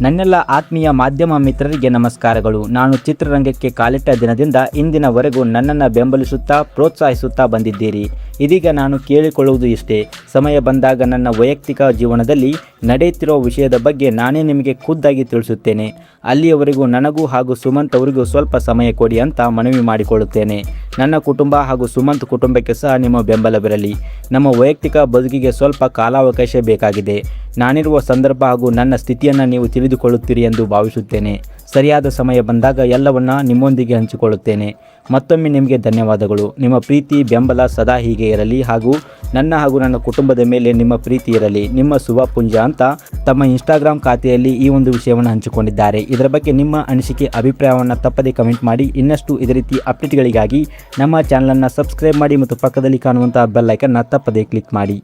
ನನ್ನೆಲ್ಲ ಆತ್ಮೀಯ ಮಾಧ್ಯಮ ಮಿತ್ರರಿಗೆ ನಮಸ್ಕಾರಗಳು. ನಾನು ಚಿತ್ರರಂಗಕ್ಕೆ ಕಾಲಿಟ್ಟ ದಿನದಿಂದ ಇಂದಿನವರೆಗೂ ನನ್ನನ್ನು ಬೆಂಬಲಿಸುತ್ತಾ ಪ್ರೋತ್ಸಾಹಿಸುತ್ತಾ ಬಂದಿದ್ದೀರಿ. ಇದೀಗ ನಾನು ಕೇಳಿಕೊಳ್ಳುವುದು ಇಷ್ಟೇ, ಸಮಯ ಬಂದಾಗ ನನ್ನ ವೈಯಕ್ತಿಕ ಜೀವನದಲ್ಲಿ ನಡೆಯುತ್ತಿರುವ ವಿಷಯದ ಬಗ್ಗೆ ನಾನೇ ನಿಮಗೆ ಖುದ್ದಾಗಿ ತಿಳಿಸುತ್ತೇನೆ. ಅಲ್ಲಿಯವರೆಗೂ ನನಗೂ ಹಾಗೂ ಸುಮಂತ್ ಅವರಿಗೂ ಸ್ವಲ್ಪ ಸಮಯ ಕೊಡಿ ಅಂತ ಮನವಿ ಮಾಡಿಕೊಳ್ಳುತ್ತೇನೆ. ನನ್ನ ಕುಟುಂಬ ಹಾಗೂ ಸುಮಂತ್ ಕುಟುಂಬಕ್ಕೆ ಸಹ ನಿಮ್ಮ ಬೆಂಬಲವಿರಲಿ. ನಮ್ಮ ವೈಯಕ್ತಿಕ ಬದುಕಿಗೆ ಸ್ವಲ್ಪ ಕಾಲಾವಕಾಶ ಬೇಕಾಗಿದೆ. ನಾನಿರುವ ಸಂದರ್ಭ ಹಾಗೂ ನನ್ನ ಸ್ಥಿತಿಯನ್ನು ನೀವು ತಿಳಿದುಕೊಳ್ಳುತ್ತೀರಿ ಎಂದು ಭಾವಿಸುತ್ತೇನೆ. ಸರಿಯಾದ ಸಮಯ ಬಂದಾಗ ಎಲ್ಲವನ್ನ ನಿಮ್ಮೊಂದಿಗೆ ಹಂಚಿಕೊಳ್ಳುತ್ತೇನೆ. ಮತ್ತೊಮ್ಮೆ ನಿಮಗೆ ಧನ್ಯವಾದಗಳು. ನಿಮ್ಮ ಪ್ರೀತಿ ಬೆಂಬಲ ಸದಾ ಹೀಗೆ ಇರಲಿ ಹಾಗೂ ನನ್ನ ಕುಟುಂಬದ ಮೇಲೆ ನಿಮ್ಮ ಪ್ರೀತಿ ಇರಲಿ. ನಿಮ್ಮ ಶುಭ ಪುಂಜ ಅಂತ ತಮ್ಮ ಇನ್ಸ್ಟಾಗ್ರಾಮ್ ಖಾತೆಯಲ್ಲಿ ಈ ಒಂದು ವಿಷಯವನ್ನು ಹಂಚಿಕೊಂಡಿದ್ದಾರೆ. ಇದರ ಬಗ್ಗೆ ನಿಮ್ಮ ಅನಿಸಿಕೆ ಅಭಿಪ್ರಾಯವನ್ನು ತಪ್ಪದೇ ಕಮೆಂಟ್ ಮಾಡಿ. ಇನ್ನಷ್ಟು ಇದೇ ರೀತಿ ಅಪ್ಡೇಟ್ಗಳಿಗಾಗಿ ನಮ್ಮ ಚಾನಲನ್ನು ಸಬ್ಸ್ಕ್ರೈಬ್ ಮಾಡಿ ಮತ್ತು ಪಕ್ಕದಲ್ಲಿ ಕಾಣುವಂಥ ಬೆಲ್ ಐಕನ್ನ ತಪ್ಪದೇ ಕ್ಲಿಕ್ ಮಾಡಿ.